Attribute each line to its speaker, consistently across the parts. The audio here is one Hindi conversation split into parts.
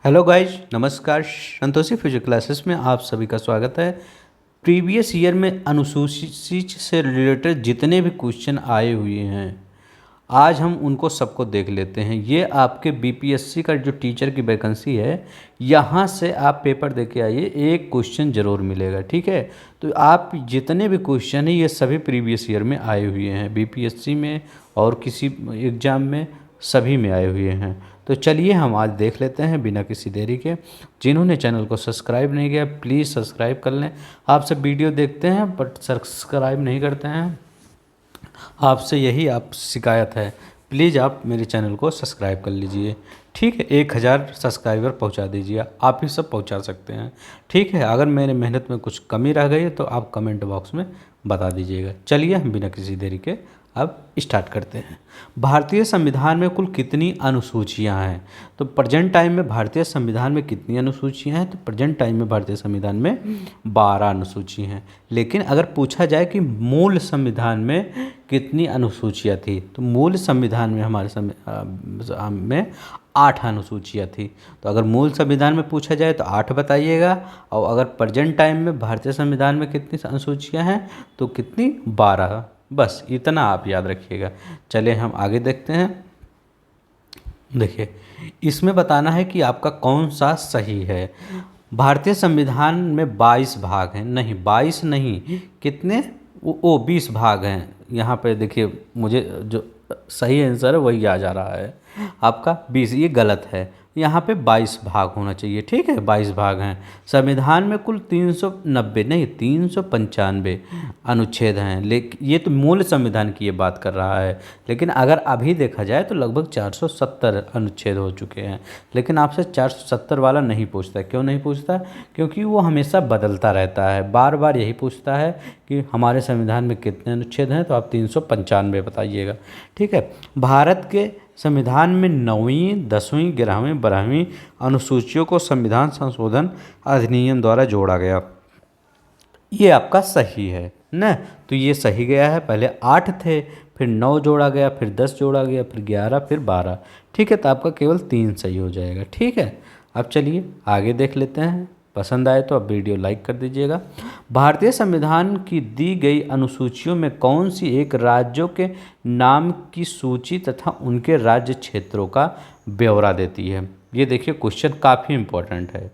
Speaker 1: हेलो गाइज, नमस्कार। संतोषी फ्यूचर क्लासेस में आप सभी का स्वागत है। प्रीवियस ईयर में अनुसूचित से रिलेटेड जितने भी क्वेश्चन आए हुए हैं, आज हम उनको सबको देख लेते हैं। ये आपके बीपीएससी का जो टीचर की वैकेंसी है, यहाँ से आप पेपर दे के आइए, एक क्वेश्चन ज़रूर मिलेगा। ठीक है, तो आप जितने भी क्वेश्चन हैं ये सभी प्रीवियस ईयर में आए हुए हैं, बीपीएससी में और किसी एग्ज़ाम में, सभी में आए हुए हैं। तो चलिए हम आज देख लेते हैं बिना किसी देरी के। जिन्होंने चैनल को सब्सक्राइब नहीं किया प्लीज़ सब्सक्राइब कर लें। आप सब वीडियो देखते हैं बट सब्सक्राइब नहीं करते हैं, आपसे यही आप शिकायत है। प्लीज़ आप मेरे चैनल को सब्सक्राइब कर लीजिए। ठीक है, 1000 सब्सक्राइबर पहुंचा दीजिए, आप ही सब पहुंचा सकते हैं। ठीक है, अगर मेरे मेहनत में कुछ कमी रह गई है तो आप कमेंट बॉक्स में बता दीजिएगा। चलिए हम बिना किसी देरी के अब स्टार्ट करते हैं। भारतीय संविधान में कुल कितनी अनुसूचियां हैं? तो प्रेजेंट टाइम में भारतीय संविधान में कितनी अनुसूचियां हैं? तो प्रेजेंट टाइम में भारतीय संविधान में 12 अनुसूची हैं। लेकिन अगर पूछा जाए कि मूल संविधान में कितनी अनुसूचियां थी, तो मूल संविधान में हमारे में 8 अनुसूचियां थी। तो अगर मूल संविधान में पूछा जाए तो 8 बताइएगा, और अगर प्रेजेंट टाइम में भारतीय संविधान में कितनी अनुसूचियां हैं तो कितनी? 12। बस इतना आप याद रखिएगा। चलिए हम आगे देखते हैं। देखिए, इसमें बताना है कि आपका कौन सा सही है। भारतीय संविधान में 22 भाग हैं, नहीं 22 नहीं, कितने? 20 भाग हैं। यहाँ पे देखिए, मुझे जो सही आंसर है वही आ जा रहा है, आपका 20, ये गलत है। यहाँ पे 22 भाग होना चाहिए। ठीक है, 22 भाग हैं। संविधान में कुल 390 नहीं 395 अनुच्छेद हैं। लेकिन ये तो मूल संविधान की ये बात कर रहा है, लेकिन अगर अभी देखा जाए तो लगभग 470 अनुच्छेद हो चुके हैं। लेकिन आपसे 470 वाला नहीं पूछता। क्यों नहीं पूछता? क्योंकि वो हमेशा बदलता रहता है, बार बार यही पूछता है कि हमारे संविधान में कितने अनुच्छेद हैं, तो आप 395 बताइएगा। ठीक है, भारत के संविधान में 9वीं, 10वीं, 11वीं, 12वीं अनुसूचियों को संविधान संशोधन अधिनियम द्वारा जोड़ा गया। ये आपका सही है ना? तो ये सही गया है। पहले 8 थे, फिर 9 जोड़ा गया, फिर 10 जोड़ा गया, फिर 11, फिर 12। ठीक है, तो आपका केवल 3 सही हो जाएगा। ठीक है, अब चलिए आगे देख लेते हैं। पसंद आए तो आप वीडियो लाइक कर दीजिएगा। भारतीय संविधान की दी गई अनुसूचियों में कौन सी एक राज्यों के नाम की सूची तथा उनके राज्य क्षेत्रों का ब्यौरा देती है? ये देखिए, क्वेश्चन काफ़ी इम्पोर्टेंट है,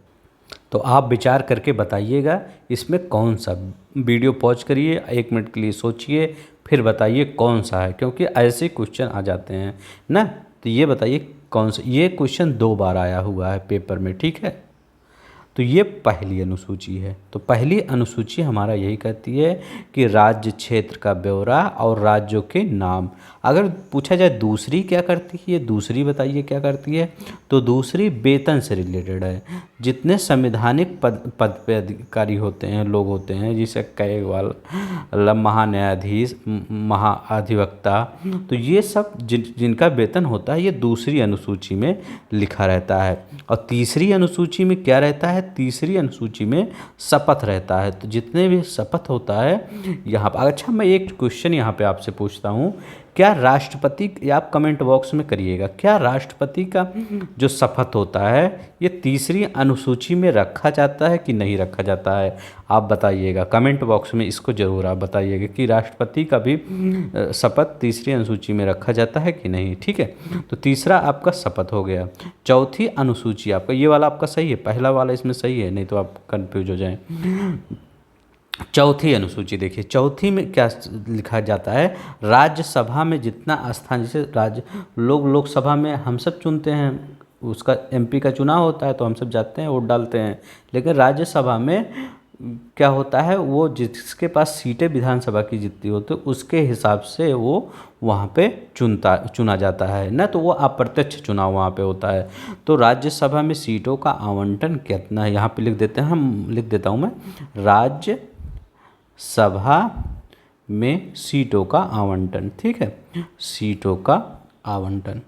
Speaker 1: तो आप विचार करके बताइएगा इसमें कौन सा। वीडियो पॉज करिए, 1 मिनट के लिए सोचिए, फिर बताइए कौन सा है, क्योंकि ऐसे क्वेश्चन आ जाते हैं ना। तो ये बताइए कौन सा। ये क्वेश्चन 2 बार आया हुआ है पेपर में। ठीक है, तो ये पहली अनुसूची है। तो पहली अनुसूची हमारा यही कहती है कि राज्य क्षेत्र का ब्यौरा और राज्यों के नाम। अगर पूछा जाए दूसरी क्या करती है, ये दूसरी बताइए क्या करती है। तो दूसरी वेतन से रिलेटेड है। जितने संवैधानिक पद पे अधिकारी होते हैं, लोग होते हैं, जैसे कैगवाल, महान्यायाधीश, महाधिवक्ता, तो ये सब जिनका वेतन होता है ये दूसरी अनुसूची में लिखा रहता है। और तीसरी अनुसूची में क्या रहता है? तीसरी अनुसूची में शपथ रहता है। तो जितने भी शपथ होता है यहाँ पर। अच्छा, मैं एक क्वेश्चन यहाँ पे आपसे पूछता हूँ, क्या राष्ट्रपति, या आप कमेंट बॉक्स में करिएगा, क्या राष्ट्रपति का जो शपथ होता है ये तीसरी अनुसूची में रखा जाता है कि नहीं रखा जाता है? आप बताइएगा कमेंट बॉक्स में, इसको ज़रूर आप बताइएगा कि राष्ट्रपति का भी शपथ तीसरी अनुसूची में रखा जाता है कि नहीं। ठीक है, तो तीसरा आपका शपथ हो गया। चौथी अनुसूची आपका, ये वाला आपका सही है, पहला वाला इसमें सही है, नहीं तो आप कंफ्यूज हो जाएं। चौथी अनुसूची देखिए, चौथी में क्या लिखा जाता है? राज्यसभा में जितना स्थान, जैसे राज्य लोकसभा में हम सब चुनते हैं, उसका एमपी का चुनाव होता है तो हम सब जाते हैं, वोट डालते हैं। लेकिन राज्यसभा में क्या होता है, वो जिसके पास सीटें विधानसभा की जितनी होती है उसके हिसाब से वो वहाँ पे चुना जाता है ना। तो वो अप्रत्यक्ष चुनाव वहाँ पे होता है। तो राज्यसभा में सीटों का आवंटन कितना है, यहाँ पे लिख देते हैं, हम लिख देता हूँ मैं, राज्य सभा में सीटों का आवंटन। ठीक है, सीटों का आवंटन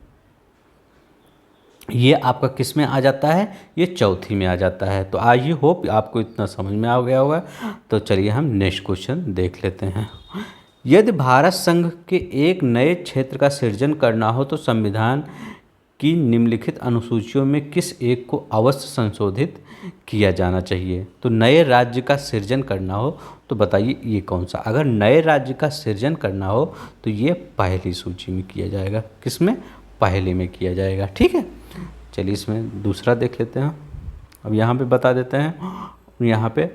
Speaker 1: ये आपका किस में आ जाता है? ये चौथी में आ जाता है। तो आई होप आपको इतना समझ में आ गया होगा। तो चलिए हम नेक्स्ट क्वेश्चन देख लेते हैं। यदि भारत संघ के एक नए क्षेत्र का सृजन करना हो तो संविधान कि निम्नलिखित अनुसूचियों में किस एक को अवश्य संशोधित किया जाना चाहिए। तो नए राज्य का सृजन करना हो तो बताइए ये कौन सा। अगर नए राज्य का सृजन करना हो तो ये पहली सूची में किया जाएगा। किसमें? पहले में किया जाएगा। ठीक है, चलिए इसमें दूसरा देख लेते हैं। अब यहाँ पे बता देते हैं। यहाँ पे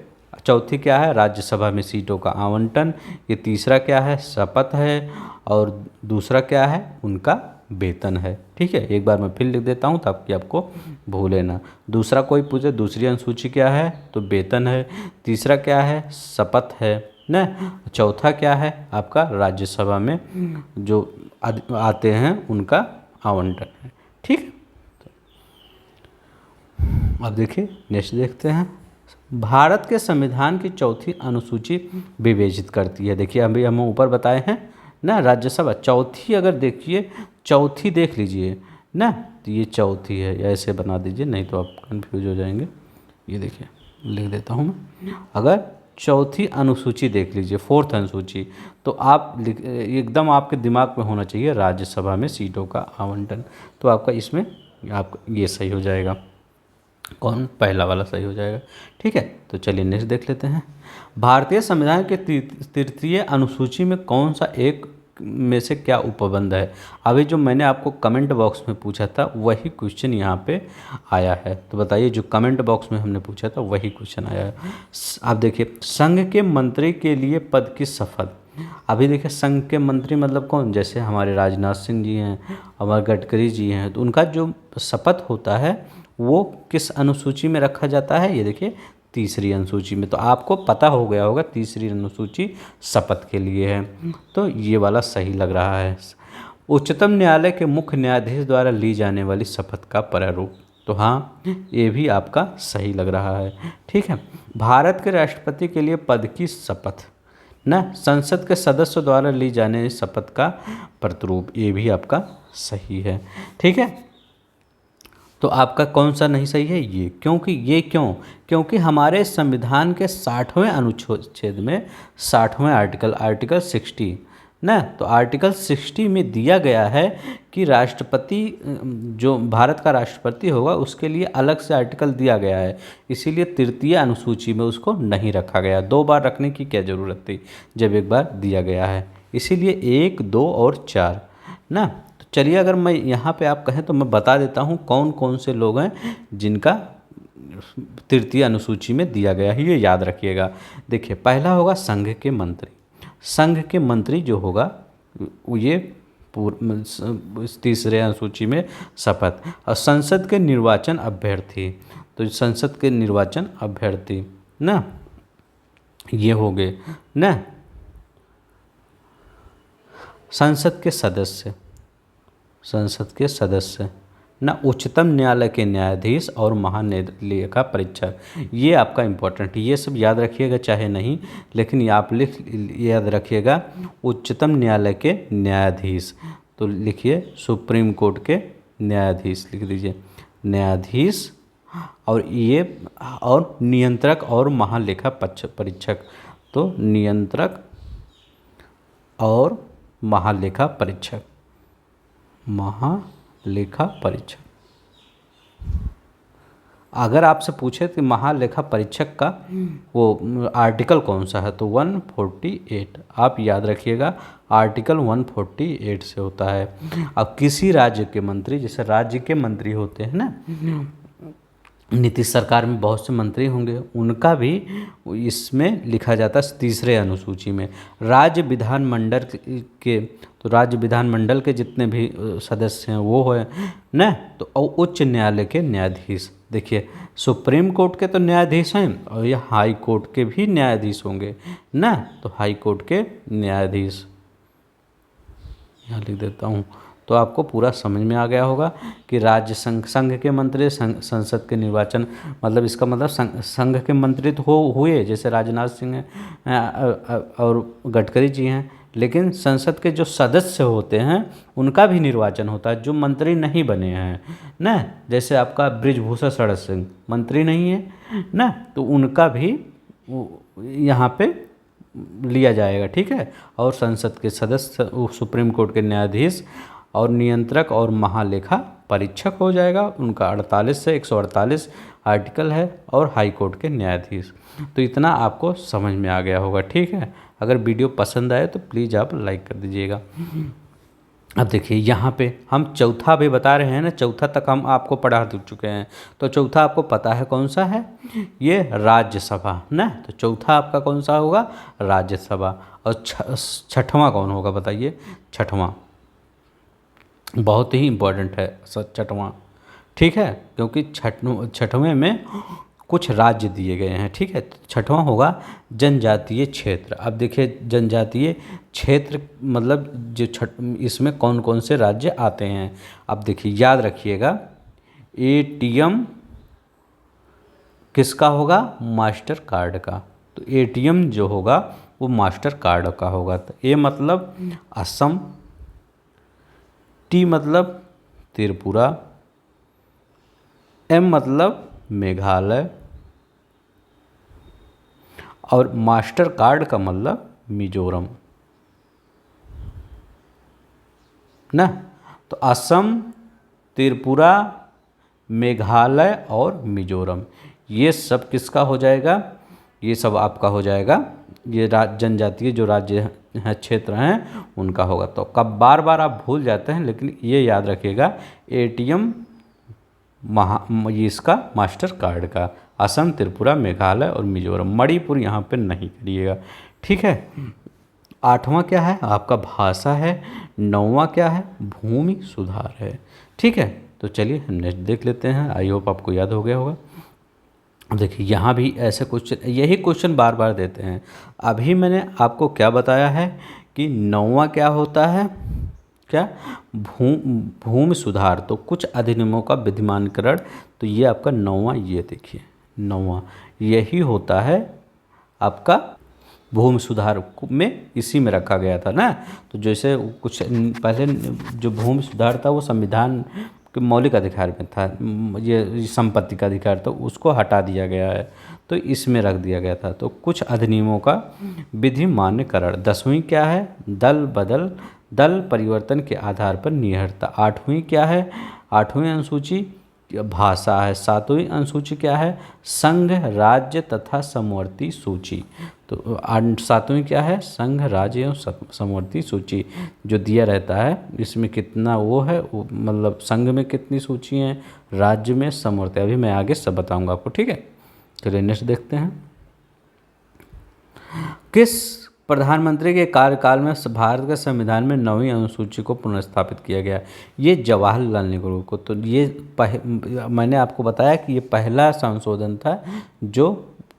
Speaker 1: चौथी क्या है? राज्यसभा में सीटों का आवंटन। ये तीसरा क्या है? शपथ है। और दूसरा क्या है? उनका वेतन है। ठीक है, एक बार मैं फिर लिख देता हूँ ताकि आपको भूले ना। दूसरा कोई पूछे दूसरी अनुसूची क्या है तो वेतन है। तीसरा क्या है? शपथ है ना। चौथा क्या है? आपका राज्यसभा में जो आते हैं उनका आवंटन है। ठीक है, अब देखिए नेक्स्ट देखते हैं। भारत के संविधान की चौथी अनुसूची विवेचित करती है। देखिए अभी हम ऊपर बताए हैं ना, राज्यसभा चौथी। अगर देखिए चौथी देख लीजिए ना, तो ये चौथी है, ऐसे बना दीजिए नहीं तो आप कंफ्यूज हो जाएंगे। ये देखिए लिख देता हूँ मैं। अगर चौथी अनुसूची देख लीजिए, फोर्थ अनुसूची, तो आप एकदम आपके दिमाग में होना चाहिए राज्यसभा में सीटों का आवंटन। तो आपका इसमें आपका ये सही हो जाएगा। कौन? पहला वाला सही हो जाएगा। ठीक है, तो चलिए नेक्स्ट देख लेते हैं। भारतीय संविधान के तृतीय अनुसूची में कौन सा एक में से क्या उपबंध है? अभी जो मैंने आपको कमेंट बॉक्स में पूछा था वही क्वेश्चन यहाँ पे आया है। तो बताइए, जो कमेंट बॉक्स में हमने पूछा था वही क्वेश्चन आया है। आप देखिए, संघ के मंत्री के लिए पद की शपथ। अभी देखिए संघ के मंत्री मतलब कौन? जैसे हमारे राजनाथ सिंह जी हैं, हमारे गडकरी जी हैं, तो उनका जो शपथ होता है वो किस अनुसूची में रखा जाता है? ये देखिए तीसरी अनुसूची में। तो आपको पता हो गया होगा तीसरी अनुसूची शपथ के लिए है, तो ये वाला सही लग रहा है। उच्चतम न्यायालय के मुख्य न्यायाधीश द्वारा ली जाने वाली शपथ का प्रारूप। तो हाँ, ये भी आपका सही लग रहा है। ठीक है, भारत के राष्ट्रपति के लिए पद की शपथ ना, संसद के सदस्य द्वारा ली जाने शपथ का प्रतिरूप, ये भी आपका सही है। ठीक है, तो आपका कौन सा नहीं सही है? ये। क्योंकि ये क्योंकि हमारे संविधान के 60वें अनुच्छेद में 60वें आर्टिकल 60 ना, तो आर्टिकल 60 में दिया गया है कि राष्ट्रपति, जो भारत का राष्ट्रपति होगा उसके लिए अलग से आर्टिकल दिया गया है। इसीलिए तृतीय अनुसूची में उसको नहीं रखा गया। 2 बार रखने की क्या ज़रूरत थी जब एक बार दिया गया है। इसीलिए 1, 2 और 4 ना। चलिए अगर मैं यहाँ पे आप कहें तो मैं बता देता हूँ कौन कौन से लोग हैं जिनका तृतीय अनुसूची में दिया गया है, ये याद रखिएगा। देखिए पहला होगा संघ के मंत्री। संघ के मंत्री जो होगा ये तीसरे अनुसूची में शपथ। और संसद के निर्वाचन अभ्यर्थी, तो संसद के निर्वाचन अभ्यर्थी ना ये हो गए ना। संसद के सदस्य ना, उच्चतम न्यायालय के न्यायाधीश और महालेखा परीक्षक, ये आपका इम्पोर्टेंट है। ये सब याद रखिएगा चाहे नहीं, लेकिन ये आप याद रखिएगा। उच्चतम न्यायालय के न्यायाधीश, तो लिखिए सुप्रीम कोर्ट के न्यायाधीश लिख दीजिए, न्यायाधीश। और ये और नियंत्रक और महालेखा परीक्षक, तो नियंत्रक और महालेखा परीक्षक, महालेखा परीक्षक। अगर आपसे पूछे कि महालेखा परीक्षक का वो आर्टिकल कौन सा है तो 148 आप याद रखिएगा, आर्टिकल 148 से होता है। अब किसी राज्य के मंत्री, जैसे राज्य के मंत्री होते हैं ना, नीतीश सरकार में बहुत से मंत्री होंगे, उनका भी इसमें लिखा जाता है तीसरे अनुसूची में। राज्य विधानमंडल के, तो राज्य विधानमंडल के जितने भी सदस्य हैं वो है ना, तो उच्च न्यायालय के न्यायाधीश। देखिए सुप्रीम कोर्ट के तो न्यायाधीश हैं और ये हाई कोर्ट के भी न्यायाधीश होंगे ना, तो हाई कोर्ट के न्यायाधीश यहाँ लिख देता हूँ। तो आपको पूरा समझ में आ गया होगा कि राज्य संघ के मंत्री, संसद के निर्वाचन, मतलब इसका मतलब संघ के मंत्री तो हुए, जैसे राजनाथ सिंह हैं और गडकरी जी हैं, लेकिन संसद के जो सदस्य होते हैं उनका भी निर्वाचन होता है, जो मंत्री नहीं बने हैं ना, जैसे आपका बृजभूषण शरण सिंह मंत्री नहीं है ना, तो उनका भी यहाँ पे लिया जाएगा। ठीक है, और संसद के सदस्य, सुप्रीम कोर्ट के न्यायाधीश और नियंत्रक और महालेखा परीक्षक हो जाएगा, उनका 48 से 148 आर्टिकल है, और हाई कोर्ट के न्यायाधीश। तो इतना आपको समझ में आ गया होगा, ठीक है। अगर वीडियो पसंद आए तो प्लीज़ आप लाइक कर दीजिएगा। अब देखिए यहाँ पे हम चौथा भी बता रहे हैं ना, चौथा तक हम आपको पढ़ा चुके हैं। तो चौथा आपको पता है कौन सा है, ये राज्यसभा ना। तो चौथा आपका कौन सा होगा, राज्यसभा। और छठवां कौन होगा बताइए, छठवां बहुत ही इम्पोर्टेंट है छठवां, ठीक है, क्योंकि छठवें में कुछ राज्य दिए गए हैं, ठीक है। तो छठवां होगा जनजातीय क्षेत्र। अब देखिए जनजातीय क्षेत्र मतलब जो इसमें कौन कौन से राज्य आते हैं। अब देखिए याद रखिएगा, एटीएम किसका होगा, मास्टर कार्ड का। तो एटीएम जो होगा वो मास्टर कार्ड का होगा। तो ए मतलब असम, टी मतलब त्रिपुरा, एम मतलब मेघालय, और मास्टर कार्ड का मतलब मिजोरम ना। तो असम, त्रिपुरा, मेघालय और मिजोरम, ये सब किसका हो जाएगा, ये सब आपका हो जाएगा, ये जनजातीय जो राज्य हैं क्षेत्र हैं उनका होगा। तो कब बार बार आप भूल जाते हैं, लेकिन ये याद रखिएगा, एटीएम ये इसका मास्टर कार्ड का, असम, त्रिपुरा, मेघालय और मिजोरम। मणिपुर यहाँ पे नहीं करिएगा, ठीक है। आठवां क्या है आपका, भाषा है। नौवां क्या है, भूमि सुधार है, ठीक है। तो चलिए हम नेक्स्ट देख लेते हैं। आई होप आपको याद हो गया होगा। अब देखिए यहाँ भी ऐसे क्वेश्चन, यही क्वेश्चन बार बार देते हैं। अभी मैंने आपको क्या बताया है कि नौवां क्या होता है, क्या, भूमि सुधार। तो कुछ अधिनियमों का विधिमानकरण, तो ये आपका नौवां, ये देखिए नौवां यही होता है आपका भूमि सुधार में, इसी में रखा गया था ना। तो जैसे कुछ पहले जो भूमि सुधार था वो संविधान के मौलिक अधिकार में था, ये संपत्ति का अधिकार, तो उसको हटा दिया गया है, तो इसमें रख दिया गया था। तो कुछ अधिनियमों का विधि मान्यकरण। 10वीं क्या है, दल परिवर्तन के आधार पर निहरता। 8वीं क्या है, 8वीं अनुसूची भाषा है। 7वीं अनुसूची क्या है, संघ, राज्य तथा समवर्ती सूची। तो 7वीं क्या है, संघ, राज्य एवं समवर्ती सूची जो दिया रहता है, इसमें कितना वो है, मतलब संघ में कितनी सूची हैं, राज्य में, समवर्ती। अभी मैं आगे सब बताऊंगा आपको, ठीक है। चलिए नेक्स्ट देखते हैं। किस प्रधानमंत्री के कार्यकाल में भारत के संविधान में 9वीं अनुसूची को पुनर्स्थापित किया गया। ये जवाहरलाल नेहरू को। तो ये मैंने आपको बताया कि ये पहला संशोधन था जो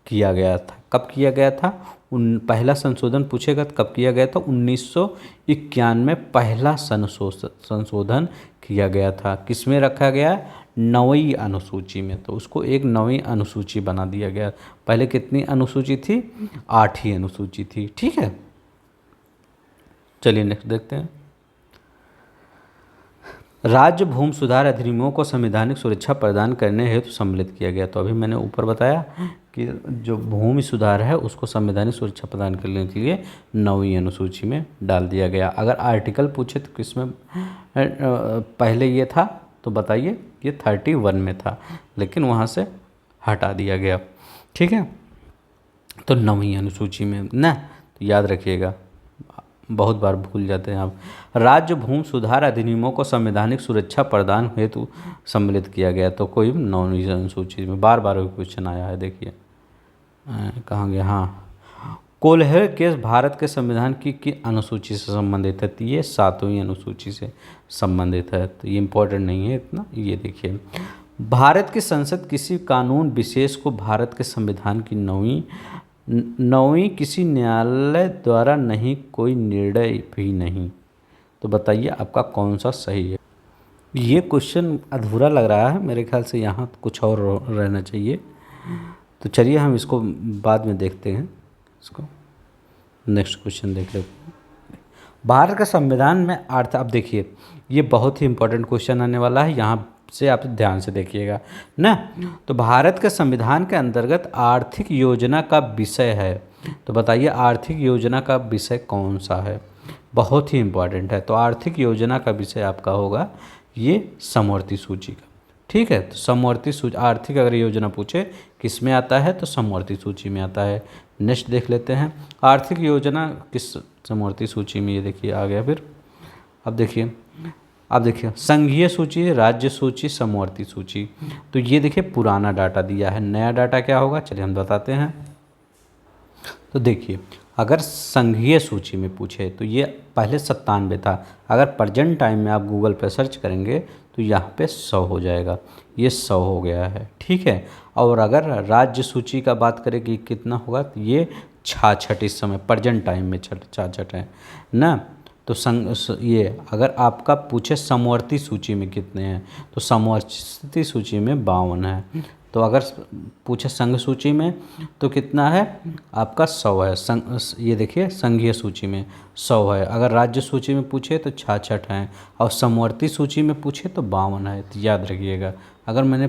Speaker 1: किया गया था। कब किया गया था, पहला संशोधन पूछेगा तो कब किया गया था, 1991 पहला संशोधन किया गया था। किसमें रखा गया, 9वीं अनुसूची में। तो उसको एक 9वीं अनुसूची बना दिया गया। पहले कितनी अनुसूची थी, 8 अनुसूची थी, ठीक है। चलिए नेक्स्ट देखते हैं। राज्य भूमि सुधार अधिनियमों को संवैधानिक सुरक्षा प्रदान करने हेतु सम्मिलित किया गया। तो अभी मैंने ऊपर बताया कि जो भूमि सुधार है उसको संवैधानिक सुरक्षा प्रदान करने के लिए 9वीं अनुसूची में डाल दिया गया। अगर आर्टिकल पूछे तो किसमें पहले ये था, तो बताइए, ये 31 में था, लेकिन वहाँ से हटा दिया गया, ठीक है। तो 9वीं अनुसूची में ना, तो याद रखिएगा, बहुत बार भूल जाते हैं आप। राज्य भूमि सुधार अधिनियमों को संवैधानिक सुरक्षा प्रदान हेतु सम्मिलित किया गया। तो कोई 9वीं अनुसूची में बार बार क्वेश्चन आया है, देखिए कहाँ गया, हाँ। कोल्हर केस भारत के संविधान की अनुसूची से संबंधित है। तो ये 7वीं अनुसूची से संबंधित है, तो ये इम्पोर्टेंट नहीं है इतना। ये देखिए, भारत की संसद किसी कानून विशेष को भारत के संविधान की 9वीं किसी न्यायालय द्वारा नहीं, कोई निर्णय भी नहीं। तो बताइए आपका कौन सा सही है। ये क्वेश्चन अधूरा लग रहा है मेरे ख्याल से, यहाँ कुछ और रहना चाहिए। तो चलिए हम इसको बाद में देखते हैं। इसको नेक्स्ट क्वेश्चन देख लेते हैं। भारत का संविधान में अब देखिए, ये बहुत ही इंपॉर्टेंट क्वेश्चन आने वाला है, यहाँ से आप ध्यान से देखिएगा ना। तो भारत के संविधान के अंतर्गत आर्थिक योजना का विषय है। तो बताइए आर्थिक योजना का विषय कौन सा है, बहुत ही इम्पोर्टेंट है। तो आर्थिक योजना का विषय आपका होगा ये समवर्ती सूची का। ठीक है, तो समवर्ती सूची आर्थिक अगर योजना पूछे किस में आता है तो समवर्ती सूची में आता है। नेक्स्ट देख लेते हैं आर्थिक योजना किस समवर्ती सूची में, ये देखिए आ गया फिर। अब देखिए संघीय सूची, राज्य सूची, समवर्ती सूची। तो ये देखिए पुराना डाटा दिया है, नया डाटा क्या होगा चलिए हम बताते हैं। तो देखिए अगर संघीय सूची में पूछे तो ये पहले 97 था, अगर प्रेजेंट टाइम में आप गूगल पे सर्च करेंगे तो यहाँ पे 100 हो जाएगा, ये 100 हो गया है। ठीक है, और अगर राज्य सूची का बात करें कि कितना होगा तो ये 66 इस समय प्रेजेंट टाइम में 66 है ना। तो ये अगर आपका पूछे समवर्ती सूची में कितने हैं तो समवर्ती सूची में 52 है। तो अगर पूछे संघ सूची में तो कितना है आपका 100 है। ये देखिए संघीय सूची में 100 है, अगर राज्य सूची में पूछे तो 66 हैं, और समवर्ती सूची में पूछे तो 52 है। तो याद रखिएगा, अगर मैंने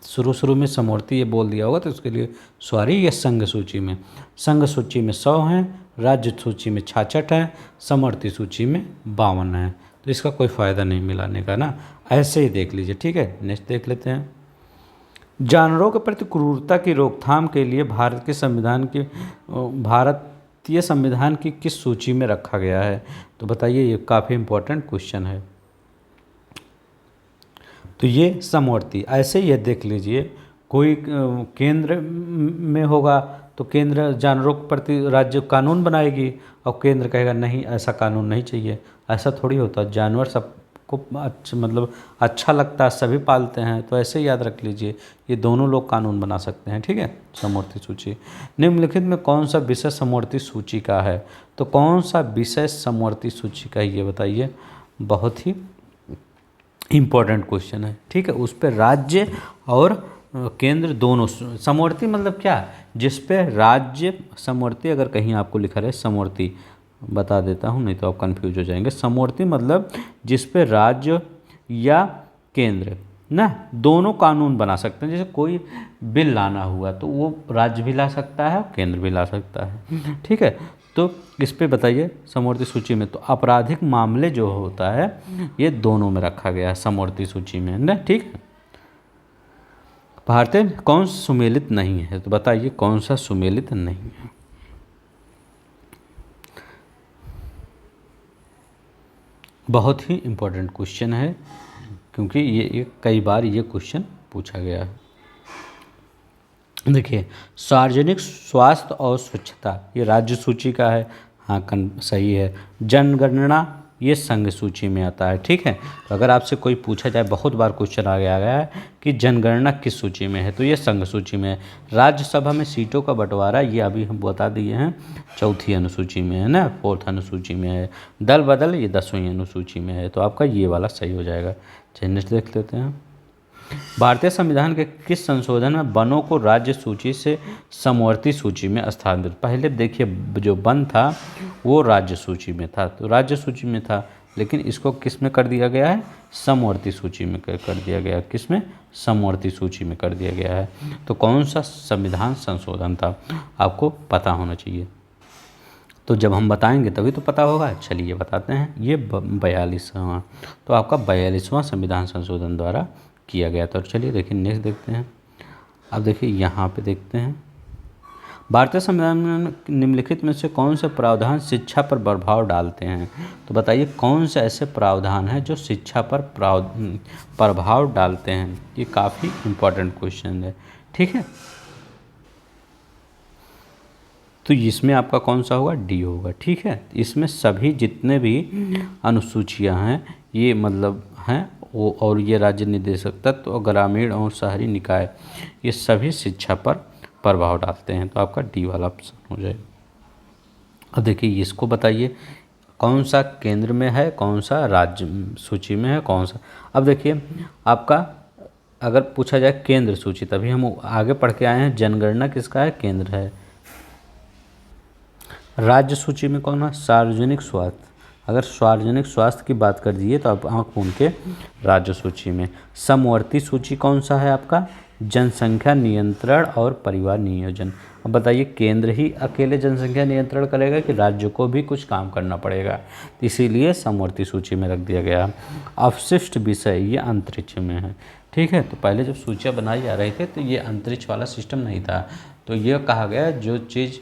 Speaker 1: शुरू में समवर्ती ये बोल दिया होगा तो उसके लिए सॉरी। ये संघ सूची में 100 हैं, राज्य सूची में 66 हैं, समवर्ती सूची में 52 हैं। तो इसका कोई फ़ायदा नहीं मिलाने का ना, ऐसे ही देख लीजिए। ठीक है, नेक्स्ट देख लेते हैं। जानवरों के प्रति क्रूरता की रोकथाम के लिए भारतीय संविधान की किस सूची में रखा गया है? तो बताइए, ये काफ़ी इम्पोर्टेंट क्वेश्चन है। तो ये समवर्ती, ऐसे ये देख लीजिए, कोई केंद्र में होगा तो केंद्र जानवरों के प्रति राज्य कानून बनाएगी और केंद्र कहेगा नहीं ऐसा कानून नहीं चाहिए। ऐसा थोड़ी होता, जानवर सबको अच्छा लगता है, सभी पालते हैं। तो ऐसे याद रख लीजिए, ये दोनों लोग कानून बना सकते हैं। ठीक है, समवर्ती सूची। निम्नलिखित में कौन सा विषय समवर्ती सूची का है? तो कौन सा विषय समवर्ती सूची का है ये बताइए, बहुत ही इम्पोर्टेंट क्वेश्चन है। ठीक है, उस पर राज्य और केंद्र दोनों, समवर्ती मतलब क्या, जिस पे राज्य समवर्ती, अगर कहीं आपको लिखा रहे समवर्ती, बता देता हूँ नहीं तो आप कंफ्यूज हो जाएंगे। समवर्ती मतलब जिस पे राज्य या केंद्र ना दोनों कानून बना सकते हैं। जैसे कोई बिल लाना हुआ तो वो राज्य भी ला सकता है और केंद्र भी ला सकता है। ठीक है, तो इस पे बताइए समवर्ती सूची में। तो आपराधिक मामले जो होता है ये दोनों में रखा गया है समवर्ती सूची में ना। ठीक है, भारतीय कौन सुमेलित नहीं है? तो बताइए कौन सा सुमेलित नहीं है? बहुत ही इम्पोर्टेंट क्वेश्चन है, क्योंकि ये कई बार ये क्वेश्चन पूछा गया है। देखिए, सार्वजनिक स्वास्थ्य और स्वच्छता ये राज्य सूची का है, हाँ सही है। जनगणना ये संघ सूची में आता है। ठीक है, तो अगर आपसे कोई पूछा जाए, बहुत बार क्वेश्चन आ गया है कि जनगणना किस सूची में है, तो ये संघ सूची में है। राज्यसभा में सीटों का बंटवारा ये अभी हम बता दिए हैं, 4वीं अनुसूची में है ना, 4th अनुसूची में है। दल बदल ये 10वीं अनुसूची में है। तो आपका ये वाला सही हो जाएगा। चलिए नेक्स्ट देख लेते हैं। भारतीय संविधान के किस संशोधन में वनों को राज्य सूची से समवर्ती सूची में स्थानांतरित? पहले देखिए जो वन था वो राज्य सूची में था, तो राज्य सूची में था, लेकिन इसको किस में कर दिया गया है? समवर्ती सूची में कर दिया गया। किस में? समवर्ती सूची में कर दिया गया है। तो कौन सा संविधान संशोधन था आपको पता होना चाहिए, तो जब हम बताएंगे तभी तो पता होगा। चलिए बताते हैं, ये 42वां, तो आपका 42वां संविधान संशोधन द्वारा किया गया था। तो चलिए देखिए नेक्स्ट देखते हैं। अब देखिए यहाँ पे देखते हैं, भारतीय संविधान में निम्नलिखित में से कौन से प्रावधान शिक्षा पर प्रभाव डालते हैं? तो बताइए कौन से ऐसे प्रावधान हैं जो शिक्षा पर प्रभाव डालते हैं? ये काफ़ी इम्पोर्टेंट क्वेश्चन है। ठीक है, तो इसमें आपका कौन सा होगा? डी होगा। ठीक है, इसमें सभी जितने भी अनुसूचियां हैं ये मतलब हैं वो, और ये राज्य निर्देशक तत्व और ग्रामीण और शहरी निकाय ये सभी शिक्षा पर प्रभाव डालते हैं। तो आपका डी वाला ऑप्शन हो जाएगा। अब देखिए इसको बताइए कौन सा केंद्र में है, कौन सा राज्य सूची में है, कौन सा। अब देखिए आपका अगर पूछा जाए केंद्र सूची, तभी हम आगे पढ़ के आए हैं। जनगणना किसका है? केंद्र है। राज्य सूची में कौन है? सार्वजनिक स्वास्थ्य। अगर सार्वजनिक स्वास्थ्य की बात कर दिए तो आप उनके राज्य सूची में। समवर्ती सूची कौन सा है आपका? जनसंख्या नियंत्रण और परिवार नियोजन। अब बताइए, केंद्र ही अकेले जनसंख्या नियंत्रण करेगा कि राज्य को भी कुछ काम करना पड़ेगा? तो इसीलिए समवर्ती सूची में रख दिया गया। अवशिष्ट विषय, ये अंतरिक्ष में है। ठीक है, तो पहले जब सूचियाँ बनाई जा रही थी तो ये अंतरिक्ष वाला सिस्टम नहीं था, तो ये कहा गया जो चीज़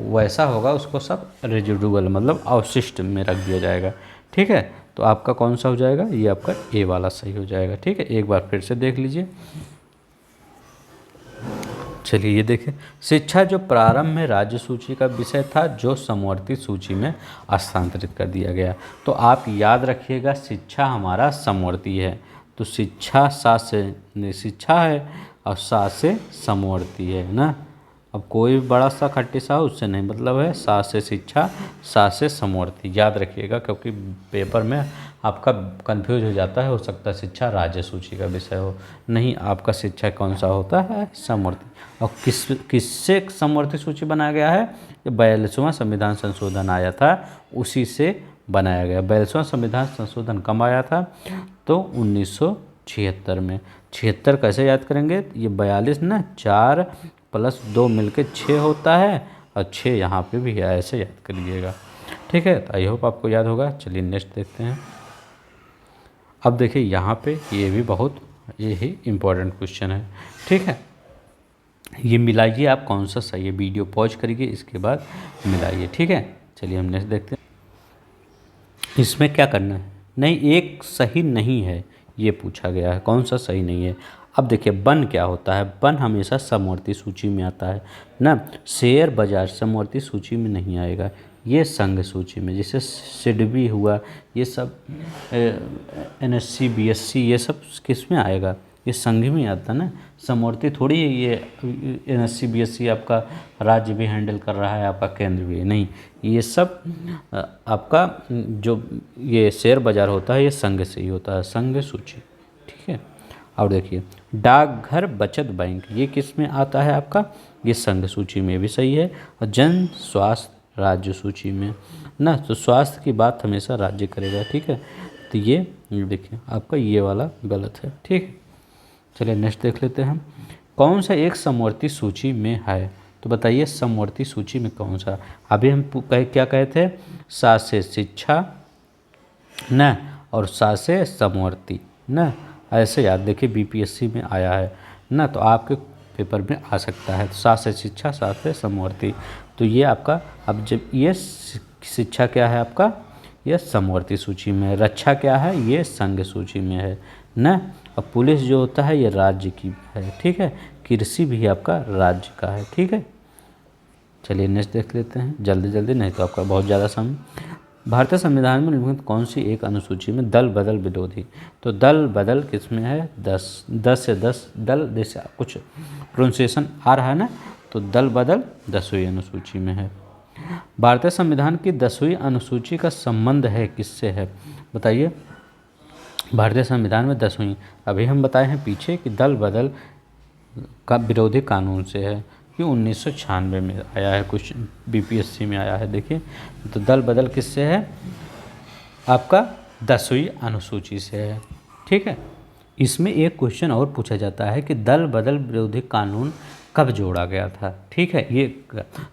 Speaker 1: वैसा होगा उसको सब रेजिडुअल मतलब अवशिष्ट में रख दिया जाएगा। ठीक है, तो आपका कौन सा हो जाएगा? ये आपका ए वाला सही हो जाएगा। ठीक है, एक बार फिर से देख लीजिए। चलिए ये देखें, शिक्षा जो प्रारंभ में राज्य सूची का विषय था जो समवर्ती सूची में स्थानांतरित कर दिया गया। तो आप याद रखिएगा, शिक्षा हमारा समवर्ती है, तो शिक्षा सा से शिक्षा है और सा से समवर्ती है ना। अब कोई बड़ा सा खट्टी सा उससे नहीं मतलब है, सा से शिक्षा, सा से समवर्ती, याद रखिएगा, क्योंकि पेपर में आपका कंफ्यूज हो जाता है, हो सकता है शिक्षा राज्य सूची का विषय हो, नहीं, आपका शिक्षा कौन सा होता है? समवर्ती। और किससे समवर्ती सूची बनाया गया है? 42वां संविधान संशोधन आया था, उसी से बनाया गया। 42वां संविधान संशोधन कब आया था? तो 1976 में। 76 कैसे याद करेंगे? ये 42 ना, 4 + 2 मिलके 6 होता है, और 6 यहाँ पे भी है, ऐसे याद करिएगा। ठीक है, तो आई होप आपको याद होगा। चलिए नेक्स्ट देखते हैं। अब देखिए यहाँ पे ये भी बहुत ही इम्पोर्टेंट क्वेश्चन है। ठीक है, ये मिलाइए आप कौन सा सही है, वीडियो पॉज करिए, इसके बाद मिलाइए। ठीक है, चलिए हम नेक्स्ट देखते हैं। इसमें क्या करना है? नहीं, एक सही नहीं है ये पूछा गया है, कौन सा सही नहीं है। अब देखिए, वन क्या होता है? वन हमेशा समवर्ती सूची में आता है ना। शेयर बाजार समवर्ती सूची में नहीं आएगा, ये संघ सूची में। जैसे सिडबी हुआ, ये सब NSC BSC ये सब किस में आएगा? ये संघ में आता ना, समवर्ती थोड़ी है। ये NSC BSC आपका राज्य भी हैंडल कर रहा है, आपका केंद्र भी नहीं। ये सब आपका जो ये शेयर बाजार होता है ये संघ से ही होता है, संघ सूची। ठीक है, और देखिए डाकघर बचत बैंक, ये किस में आता है आपका? ये संघ सूची में भी सही है। और जन स्वास्थ्य राज्य सूची में ना, तो स्वास्थ्य की बात हमेशा राज्य करेगा। ठीक है, तो ये देखिए आपका ये वाला गलत है। ठीक है, चलिए नेक्स्ट देख लेते हैं हम। कौन सा एक समवर्ती सूची में है? तो बताइए समवर्ती सूची में कौन सा? अभी हम क्या कहे थे? सा से शिक्षा न, और सा से समवर्ती न, ऐसे याद देखिए BPSC में आया है ना, तो आपके पेपर में आ सकता है। तो सा से शिक्षा, सा से समवर्ती, तो ये आपका, अब जब ये शिक्षा क्या है आपका? ये समवर्ती सूची में है। रक्षा क्या है? ये संघ सूची में है ना। और पुलिस जो होता है ये राज्य की है। ठीक है, कृषि भी आपका राज्य का है। ठीक है, चलिए नेक्स्ट देख लेते हैं जल्दी जल्दी, नहीं तो आपका बहुत ज़्यादा समय। भारतीय संविधान में निम्नलिखित कौन सी एक अनुसूची में दल बदल विरोधी? तो दल बदल किस में है? 10 से 10 दल, जैसे कुछ प्रोनाउंसिएशन आ रहा है ना, तो दल बदल 10वीं अनुसूची में है। भारतीय संविधान की 10वीं अनुसूची का संबंध है किससे है? बताइए, भारतीय संविधान में 10वीं, अभी हम बताए हैं पीछे कि दल बदल का विरोधी कानून से है, कि 1996 में आया है, कुछ BPSC में आया है। देखिए, तो दल बदल किससे है? आपका 10वीं अनुसूची से है। ठीक है, इसमें एक क्वेश्चन और पूछा जाता है कि दल बदल विरोधी कानून कब जोड़ा गया था? ठीक है, ये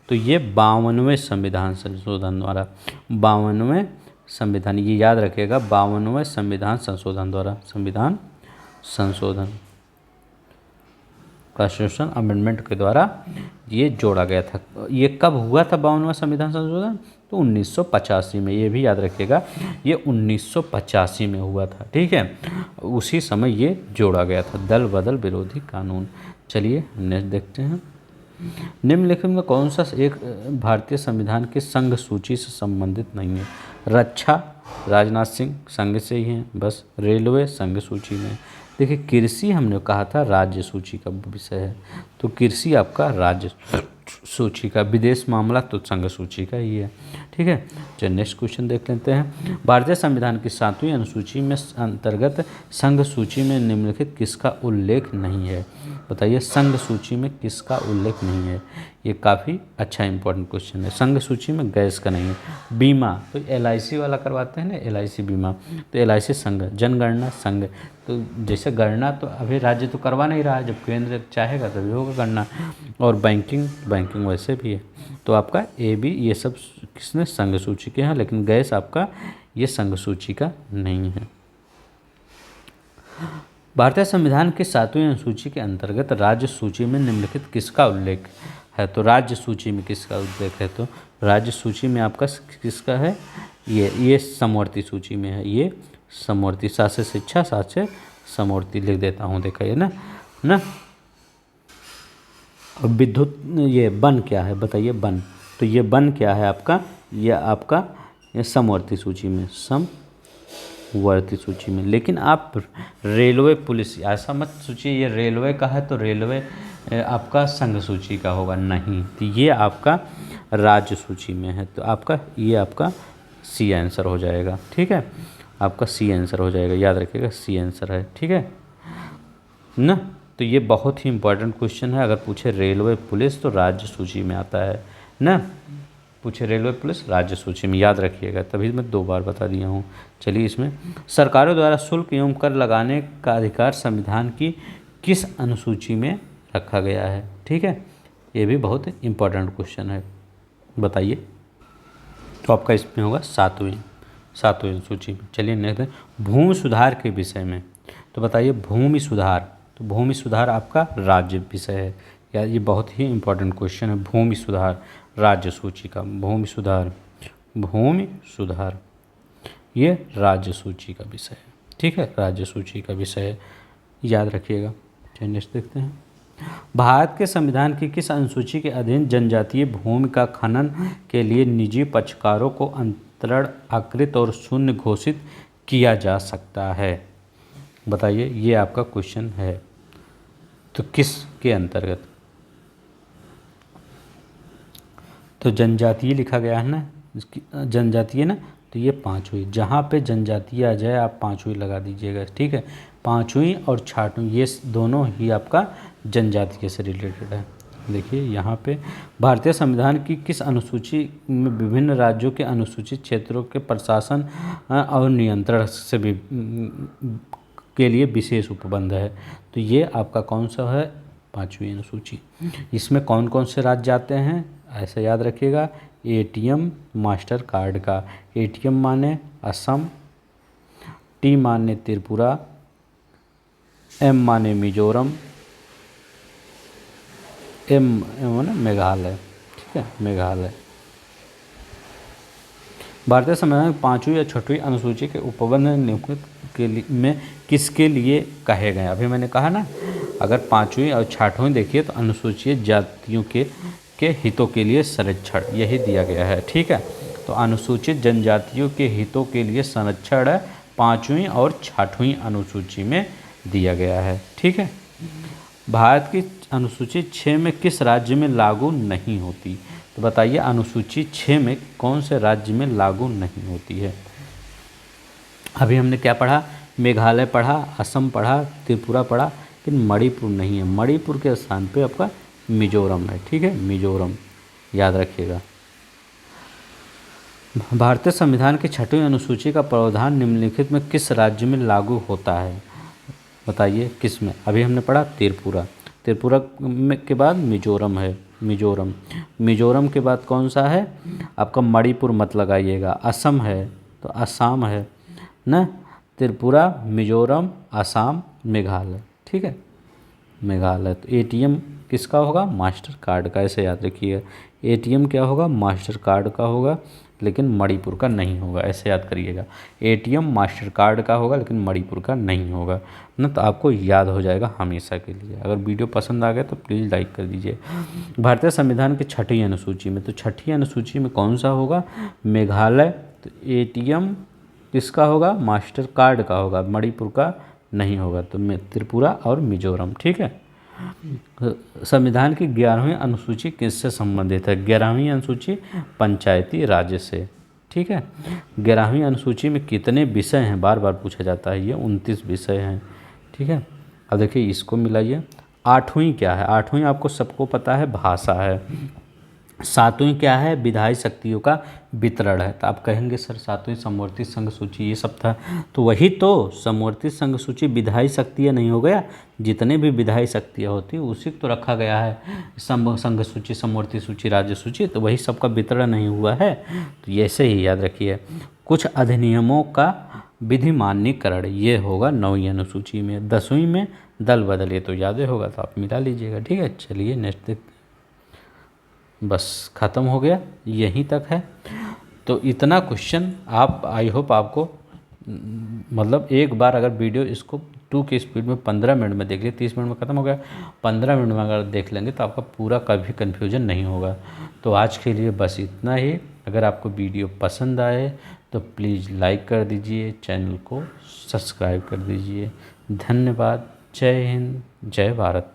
Speaker 1: तो ये 52वें संविधान संशोधन द्वारा, 52वें संविधान, ये याद रखिएगा, 52वें संविधान संशोधन द्वारा, संविधान संशोधन कॉन्स्टिट्यूशन अमेंडमेंट के द्वारा ये जोड़ा गया था। ये कब हुआ था 52वां संविधान संशोधन? तो 1985 में, ये भी याद रखिएगा, ये 1985 में हुआ था। ठीक है, उसी समय ये जोड़ा गया था, दल बदल विरोधी कानून। चलिए नेक्स्ट देखते हैं। निम्नलिखित में कौन सा एक भारतीय संविधान की संघ सूची से संबंधित नहीं है? रक्षा राजनाथ सिंह संघ से ही हैं बस। रेलवे संघ सूची में। देखिए कृषि हमने कहा था राज्य सूची का विषय है, तो कृषि आपका राज्य सूची का, विदेश मामला तो संघ सूची का ही है। ठीक है, चलिए नेक्स्ट क्वेश्चन देख लेते हैं। भारतीय संविधान की 7वीं अनुसूची में अंतर्गत संघ सूची में निम्नलिखित किसका उल्लेख नहीं है? बताइए, संघ सूची में किसका उल्लेख नहीं है? ये काफ़ी अच्छा इंपॉर्टेंट क्वेश्चन है। संघ सूची में गैस का नहीं है। बीमा तो LIC वाला करवाते हैं ना, LIC बीमा, तो LIC संघ। जनगणना संघ, तो जैसे गणना तो अभी राज्य तो करवा नहीं रहा है, जब केंद्र चाहेगा तभी होगा गणना। और बैंकिंग वैसे भी है। तो आपका AB ये सब किसने, संघ सूची के हैं, लेकिन गैस आपका ये संघ सूची का नहीं है। भारतीय संविधान के 7वीं अनुसूची के अंतर्गत राज्य सूची में निम्नलिखित किसका उल्लेख है? तो राज्य सूची में किसका उल्लेख है? तो राज्य सूची में आपका किसका है? ये समवर्ती सूची में है। ये समवर्ती, 7 से शिक्षा, 7 से समवर्ती लिख देता हूँ, देखिए ना। और विद्युत, ये वन क्या है बताइए? वन, तो ये वन क्या है आपका? ये आपका ये समवर्ती सूची में, समवर्ती सूची में। लेकिन आप रेलवे पुलिस ऐसा मत सोचिए ये रेलवे का है तो रेलवे आपका संघ सूची का होगा, नहीं। तो ये आपका राज्य सूची में है, तो आपका ये आपका C आंसर हो जाएगा। ठीक है, आपका C आंसर हो जाएगा, याद रखिएगा C आंसर है। ठीक है ना, तो ये बहुत ही इंपॉर्टेंट क्वेश्चन है। अगर पूछे रेलवे पुलिस तो राज्य सूची में आता है ना, पूछे रेलवे पुलिस राज्य सूची में, याद रखिएगा, तभी मैं 2 बार बता दिया हूँ। चलिए, इसमें सरकारों द्वारा शुल्क एवं कर लगाने का अधिकार संविधान की किस अनुसूची में रखा गया है? ठीक है, ये भी बहुत इंपॉर्टेंट क्वेश्चन है, बताइए। तो आपका इसमें होगा 7वीं अनुसूची में। चलिए नेक्स्ट, भूमि सुधार के विषय में, तो बताइए भूमि सुधार, तो भूमि सुधार आपका राज्य विषय है यार, ये बहुत ही इंपॉर्टेंट क्वेश्चन है। भूमि सुधार राज्य सूची का, भूमि सुधार ये राज्य सूची का विषय है। ठीक है, राज्य सूची का विषय है, याद रखिएगा। चलिए नेक्स्ट देखते हैं। भारत के संविधान की किस अनुसूची के अधीन जनजातीय भूमि का खनन के लिए निजी पक्षकारों को अंतरण आकृत और शून्य घोषित किया जा सकता है? बताइए, ये आपका क्वेश्चन है। तो किस के अंतर्गत? तो जनजातीय लिखा गया है ना, जनजातीय ना, तो ये 5वीं, जहाँ पे जनजातीय आ जाए आप 5वीं लगा दीजिएगा। ठीक है, 5वीं और 6वीं ये दोनों ही आपका जनजातीय से रिलेटेड है। देखिए यहाँ पे, भारतीय संविधान की किस अनुसूची में विभिन्न राज्यों के अनुसूचित क्षेत्रों के प्रशासन और नियंत्रण से भी के लिए विशेष उपबंध है? तो ये आपका कौन सा है? 5वीं अनुसूची। इसमें कौन कौन से राज्य आते हैं ऐसा याद रखिएगा। ATM मास्टर कार्ड का, ATM माने असम, T माने त्रिपुरा, M माने मिजोरम, M माने मेघालय। ठीक है, मेघालय। भारतीय संविधान की 5वीं या 6वीं अनुसूची के उपबंध निम्नलिखित के लिए में किसके लिए कहे गए? अभी मैंने कहा ना, अगर 5वीं और 6वीं देखिए तो अनुसूचित जातियों के हितों के लिए संरक्षण यही दिया गया है। ठीक है, तो अनुसूचित जनजातियों के हितों के लिए संरक्षण 5वीं और 6वीं अनुसूची में दिया गया है। ठीक है, भारत की अनुसूची 6 में किस राज्य में लागू नहीं होती? तो बताइए, अनुसूची 6 में कौन से राज्य में लागू नहीं होती है? अभी हमने क्या पढ़ा? मेघालय पढ़ा, असम पढ़ा, त्रिपुरा पढ़ा, लेकिन मणिपुर नहीं है। मणिपुर के स्थान पे आपका मिजोरम है। ठीक है, मिजोरम, याद रखिएगा। भारतीय संविधान की 6वीं अनुसूची का प्रावधान निम्नलिखित में किस राज्य में लागू होता है? बताइए किस में? अभी हमने पढ़ा त्रिपुरा में के बाद मिजोरम है, मिजोरम के बाद कौन सा है आपका? मणिपुर मत लगाइएगा। असम है तो असम है ना, त्रिपुरा, मिजोरम, असम, मेघालय। ठीक है, मेघालय। तो ATM किसका होगा? मास्टर कार्ड का, ऐसे याद रखिएगा। ATM क्या होगा? मास्टर कार्ड का होगा, लेकिन मणिपुर का नहीं होगा, ऐसे याद करिएगा। ATM मास्टर कार्ड का होगा लेकिन मणिपुर का नहीं होगा ना, तो आपको याद हो जाएगा हमेशा के लिए। अगर वीडियो पसंद आ गया तो प्लीज़ लाइक कर दीजिए। भारतीय संविधान की 6वीं अनुसूची में, तो 6वीं अनुसूची में कौन सा होगा? मेघालय। तो ATM किसका होगा? मास्टर कार्ड का होगा, मणिपुर का नहीं होगा। तो त्रिपुरा और मिजोरम। ठीक है, संविधान की 11वीं अनुसूची किससे संबंधित है? 11वीं अनुसूची पंचायती राज से। ठीक है, 11वीं अनुसूची में कितने विषय हैं, बार बार पूछा जाता है, ये 29 विषय हैं। ठीक है, अब देखिए इसको मिलाइए। 8वीं क्या है? 8वीं आपको सबको पता है, भाषा है। 7वीं क्या है? विधायी शक्तियों का वितरण है। तो आप कहेंगे सर 7वीं समवर्ती संघ सूची ये सब था, तो वही तो समवर्ती संघ सूची विधायी शक्तियाँ नहीं हो गया, जितने भी विधायी शक्तियाँ होती उसी को तो रखा गया है संघ सूची, समवर्ती सूची, राज्य सूची, तो वही सबका वितरण नहीं हुआ है। तो ऐसे ही याद रखिए। कुछ अधिनियमों का विधिमान्यकरण ये होगा 9वीं अनुसूची में। 10वीं में दल बदल, ये तो याद होगा, तो आप मिला लीजिएगा। ठीक है, चलिए नेक्स्ट देखते। बस ख़त्म हो गया, यहीं तक है। तो इतना क्वेश्चन आप, आई होप आपको मतलब एक बार अगर वीडियो इसको 2 की स्पीड में 15 मिनट में देख लिए, 30 मिनट में ख़त्म हो गया, 15 मिनट में अगर देख लेंगे तो आपका पूरा कभी कन्फ्यूजन नहीं होगा। तो आज के लिए बस इतना ही। अगर आपको वीडियो पसंद आए तो प्लीज़ लाइक कर दीजिए, चैनल को सब्सक्राइब कर दीजिए। धन्यवाद। जय हिंद, जय भारत।